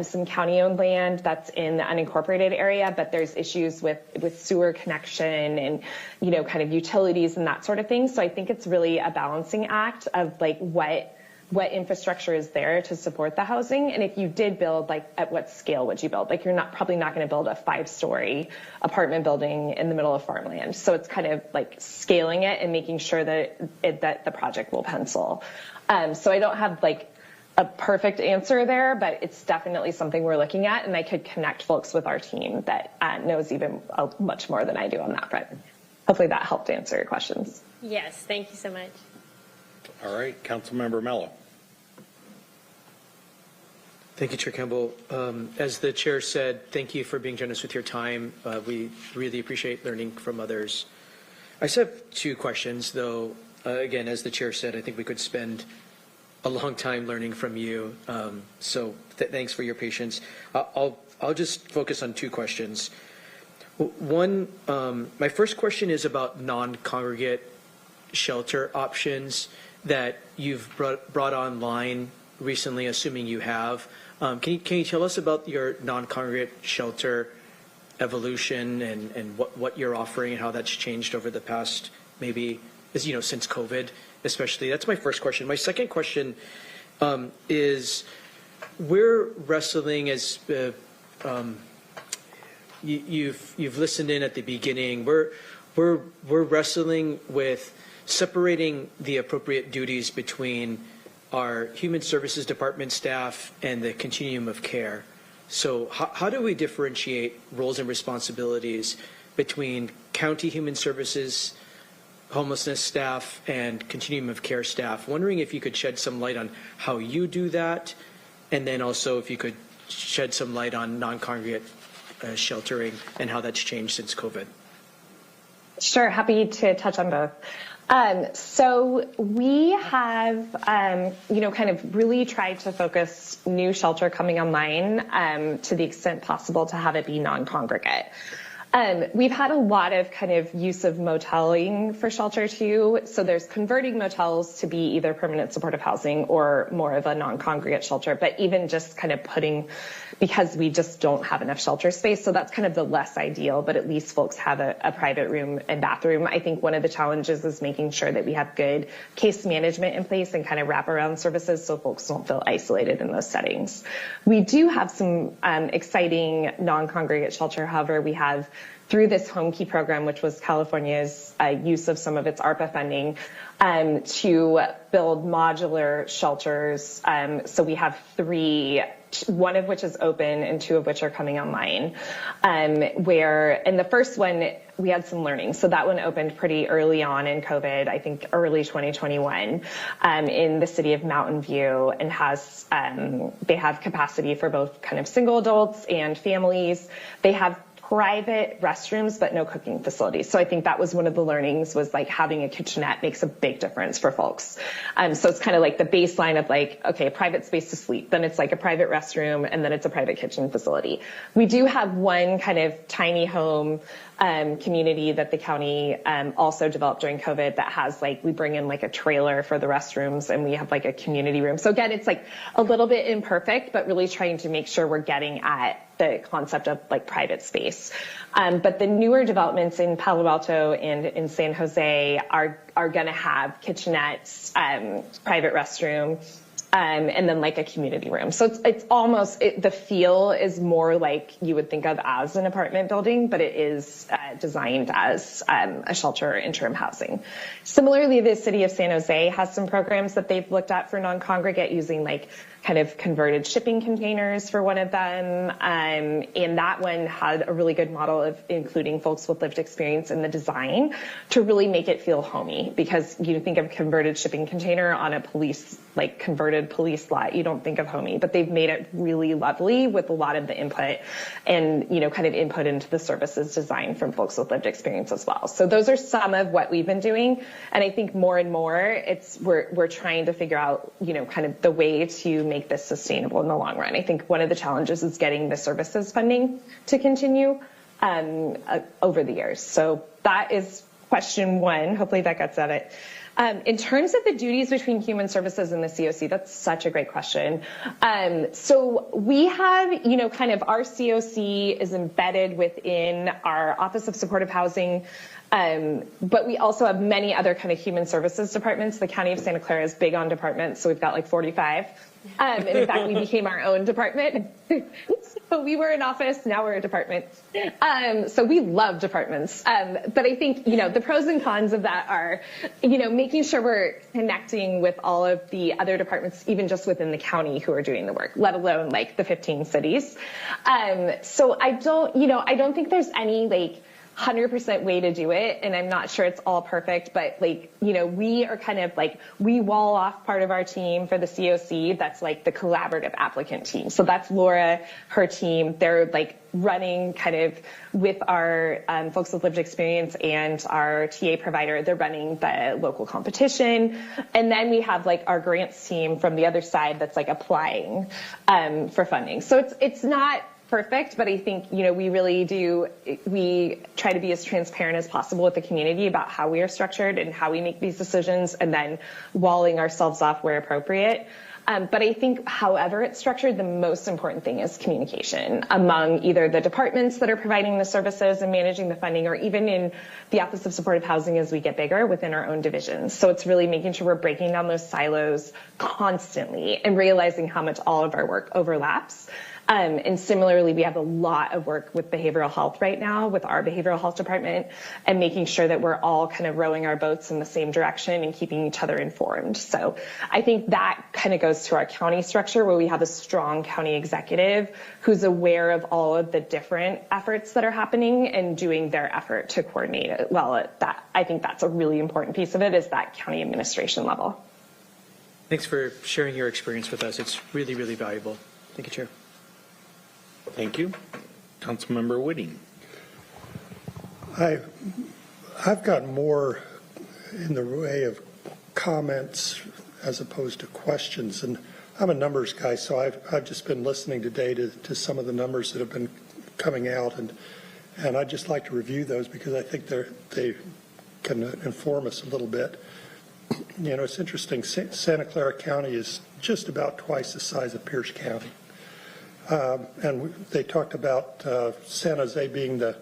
some county-owned land that's in the unincorporated area, but there's issues with sewer connection and, kind of utilities and that sort of thing. So I think it's really a balancing act of like what infrastructure is there to support the housing. And if you did build, like at what scale would you build? Like you're probably not going to build a 5-story apartment building in the middle of farmland. So it's kind of like scaling it and making sure that the project will pencil. So I don't have like a perfect answer there, but it's definitely something we're looking at, and I could connect folks with our team that knows even much more than I do on that front. Hopefully that helped answer your questions. Yes, thank you so much. All right, Councilmember Mello. Thank you, Chair Campbell. As the chair said, thank you for being generous with your time. We really appreciate learning from others. I just have 2 questions, though. Again, as the chair said, I think we could spend a long time learning from you. So thanks for your patience. I'll just focus on 2 questions. One, my first question is about non-congregate shelter options that you've brought online recently, assuming you have. Can you tell us about your non-congregate shelter evolution and what you're offering and how that's changed over the past maybe since COVID, especially? That's my first question. My second question is, we're wrestling as you've listened in at the beginning. We're wrestling with separating the appropriate duties between our Human Services Department staff and the continuum of care. So how do we differentiate roles and responsibilities between county human services, homelessness staff, and continuum of care staff? Wondering if you could shed some light on how you do that, and then also if you could shed some light on non-congregate sheltering and how that's changed since COVID. Sure, happy to touch on both. So we have, kind of really tried to focus new shelter coming online to the extent possible to have it be non-congregate. We've had a lot of kind of use of moteling for shelter too. So there's converting motels to be either permanent supportive housing or more of a non-congregate shelter, but even just kind of because we just don't have enough shelter space. So that's kind of the less ideal, but at least folks have a private room and bathroom. I think one of the challenges is making sure that we have good case management in place and kind of wraparound services so folks don't feel isolated in those settings. We do have some exciting non-congregate shelter. However, we have through this Home Key program, which was California's use of some of its ARPA funding, to build modular shelters. So we have 3, one of which is open and 2 of which are coming online, where in the first one, we had some learning. So that one opened pretty early on in COVID, I think early 2021, in the city of Mountain View, and they have capacity for both kind of single adults and families. They have private restrooms, but no cooking facilities. So I think that was one of the learnings, was like having a kitchenette makes a big difference for folks. So it's kind of like the baseline of like, okay, a private space to sleep, then it's like a private restroom, and then it's a private kitchen facility. We do have one kind of tiny home community that the county also developed during COVID that has we bring in like a trailer for the restrooms, and we have like a community room. So again, it's like a little bit imperfect, but really trying to make sure we're getting at the concept of like private space. But the newer developments in Palo Alto and in San Jose are going to have kitchenettes, private restroom, and then like a community room. So it's almost, the feel is more like you would think of as an apartment building, but it is designed as a shelter or interim housing. Similarly, the city of San Jose has some programs that they've looked at for non-congregate using like kind of converted shipping containers for one of them. And that one had a really good model of including folks with lived experience in the design to really make it feel homey, because you think of converted shipping container on a converted police lot, you don't think of homey, but they've made it really lovely with a lot of the input and, kind of input into the services design from folks with lived experience as well. So those are some of what we've been doing. And I think more and more we're trying to figure out, kind of the way to make this sustainable in the long run. I think one of the challenges is getting the services funding to continue over the years. So that is question 1. Hopefully that gets at it. In terms of the duties between human services and the COC, that's such a great question. So we have, kind of our COC is embedded within our Office of Supportive Housing, but we also have many other kind of human services departments. The County of Santa Clara is big on departments, so we've got like 45. And in fact, we became our own department. So we were an office, now we're a department. So we love departments. But I think, the pros and cons of that are, making sure we're connecting with all of the other departments, even just within the county who are doing the work, let alone like the 15 cities. So I don't think there's any 100% way to do it, and I'm not sure it's all perfect, but we are kind of we wall off part of our team for the COC that's like the collaborative applicant team. So that's Laura, her team. They're running kind of with our folks with lived experience and our TA provider. They're running the local competition, and then we have our grants team from the other side that's applying for funding. So it's not perfect, but I think, we really we try to be as transparent as possible with the community about how we are structured and how we make these decisions, and then walling ourselves off where appropriate. But I think however it's structured, the most important thing is communication among either the departments that are providing the services and managing the funding, or even in the Office of Supportive Housing as we get bigger within our own divisions. So it's really making sure we're breaking down those silos constantly and realizing how much all of our work overlaps. And similarly, we have a lot of work with behavioral health right now with our behavioral health department and making sure that we're all kind of rowing our boats in the same direction and keeping each other informed. So I think that kind of goes to our county structure where we have a strong county executive who's aware of all of the different efforts that are happening and doing their effort to coordinate it well. I think that's a really important piece of it is that county administration level. Thanks for sharing your experience with us. It's really, really valuable. Thank you, Chair. Thank you. Councilmember Whitting. I've got more in the way of comments as opposed to questions, and I'm a numbers guy, so I've just been listening today to some of the numbers that have been coming out, and I'd just like to review those because I think they can inform us a little bit. You know, it's interesting. Santa Clara County is just about twice the size of Pierce County, and they talked about San Jose being the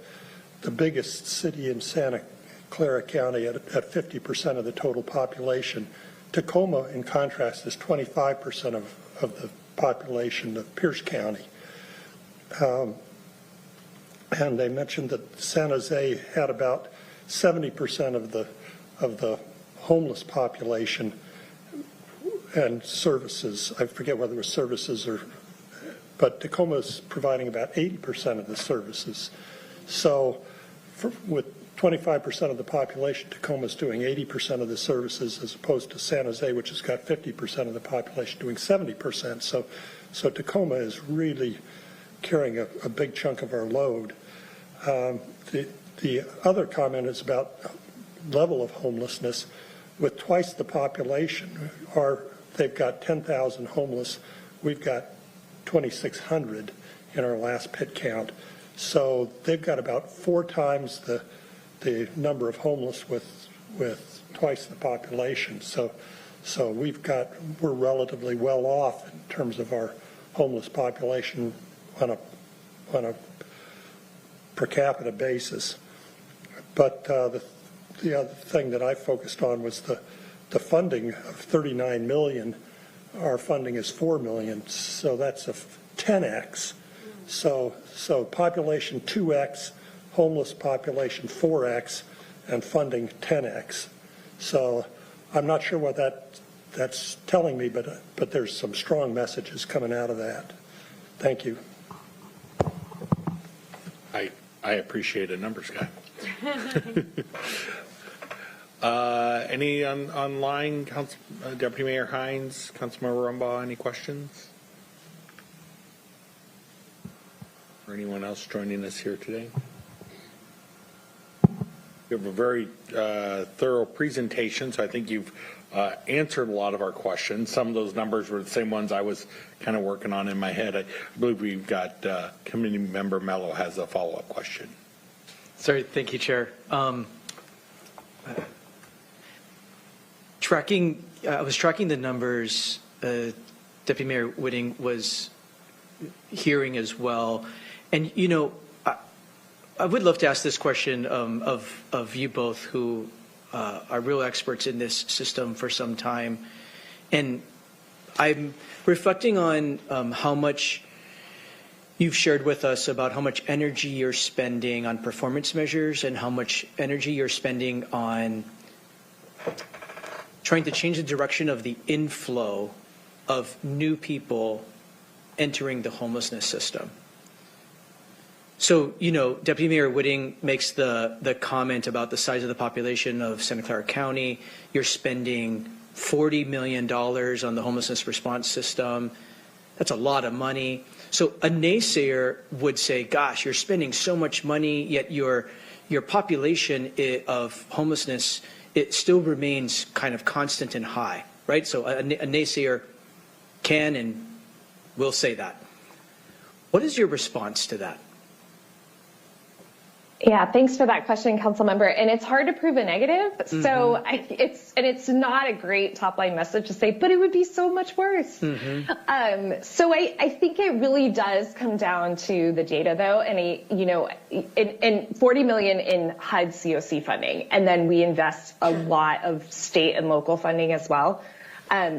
biggest city in Santa Clara County at 50% of the total population. Tacoma, in contrast, is 25% of the population of Pierce County. And they mentioned that San Jose had about 70% of the homeless population and services. I forget whether it was services but Tacoma is providing about 80% of the services. So with 25% of the population, Tacoma is doing 80% of the services as opposed to San Jose, which has got 50% of the population doing 70%. So Tacoma is really carrying a big chunk of our load. The other comment is about level of homelessness. With twice the population, they've got 10,000 homeless. We've got 2,600 in our last pit count. So they've got about 4 times the number of homeless with twice the population. So we're relatively well off in terms of our homeless population on a per capita basis. But the other thing that I focused on was the funding of $39 million. Our funding is $4 million, so that's a 10x. So population 2x, homeless population 4x, and funding 10x. So I'm not sure what that's telling me, but there's some strong messages coming out of that. Thank you. I appreciate a numbers guy. Any online, Deputy Mayor Hines, Councilmember Rumbaugh, any questions? Or anyone else joining us here today? We have a very thorough presentation, so I think you've answered a lot of our questions. Some of those numbers were the same ones I was kind of working on in my head. I believe we've got Committee Member Mello has a follow-up question. Sorry, thank you, Chair. I was tracking the numbers Deputy Mayor Whitting was hearing as well. And, you know, I would love to ask this question of you both who are real experts in this system for some time. And I'm reflecting on how much you've shared with us about how much energy you're spending on performance measures and how much energy you're spending on trying to change the direction of the inflow of new people entering the homelessness system. So, you know, Deputy Mayor Whitting makes the comment about the size of the population of Santa Clara County. You're spending $40 million on the homelessness response system. That's a lot of money. So a naysayer would say, gosh, you're spending so much money, yet your population of homelessness, it still remains kind of constant and high, right? So a naysayer can and will say that. What is your response to that? Yeah, thanks for that question, Council Member. And it's hard to prove a negative. Mm-hmm. So it's not a great top line message to say, but it would be so much worse. Mm-hmm. So I think it really does come down to the data, though, and in $40 million in HUD COC funding, and then we invest a lot of state and local funding as well.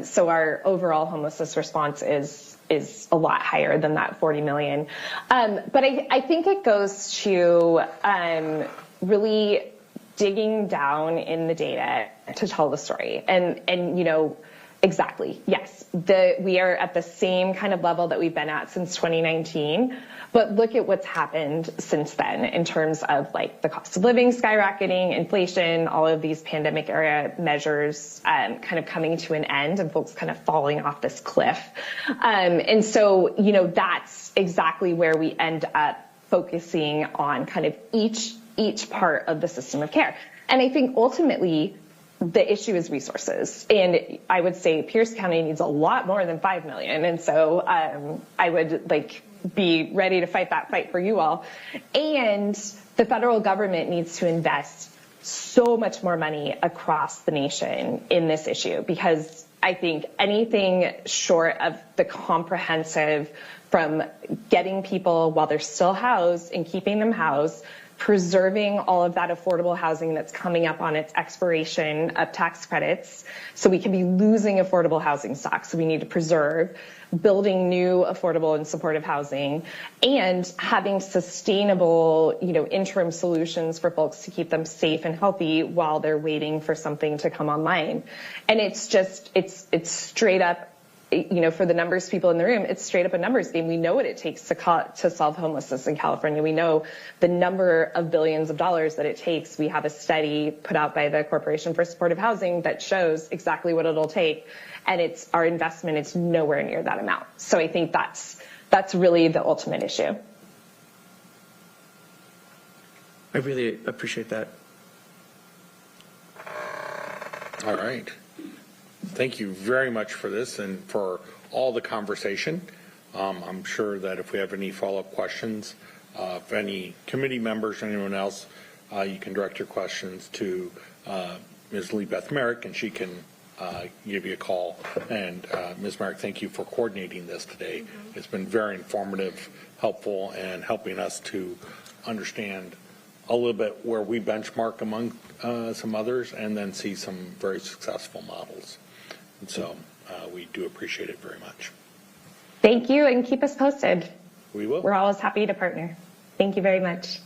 So our overall homelessness response is is a lot higher than that 40 million. But I think it goes to really digging down in the data to tell the story. And you know, exactly, yes, we are at the same kind of level that we've been at since 2019, but look at what's happened since then in terms of like the cost of living skyrocketing, inflation, all of these pandemic era measures kind of coming to an end and folks kind of falling off this cliff. And so, you know, that's exactly where we end up focusing on kind of each part of the system of care. And I think ultimately the issue is resources. And I would say Pierce County needs a lot more than 5 million. And so I would like be ready to fight that fight for you all. And the federal government needs to invest so much more money across the nation in this issue, because I think anything short of the comprehensive from getting people while they're still housed and keeping them housed, preserving all of that affordable housing that's coming up on its expiration of tax credits. So we can be losing affordable housing stock. So we need to preserve, building new affordable and supportive housing, and having sustainable, you know, interim solutions for folks to keep them safe and healthy while they're waiting for something to come online. And it's just, it's straight up, you know, for the numbers people in the room, it's straight up a numbers game. We know what it takes to solve homelessness in California. We know the number of billions of dollars that it takes. We have a study put out by the Corporation for Supportive Housing that shows exactly what it'll take. And it's our investment is nowhere near that amount. So I think that's really the ultimate issue. I really appreciate that. All right. Thank you very much for this and for all the conversation. I'm sure that if we have any follow-up questions, if any committee members or anyone else, you can direct your questions to Ms. Lee Beth Merrick, and she can give you a call. And Ms. Merrick, thank you for coordinating this today. Mm-hmm. It's been very informative, helpful, and helping us to understand a little bit where we benchmark among some others and then see some very successful models. And so we do appreciate it very much. Thank you, and keep us posted. We will. We're always happy to partner. Thank you very much.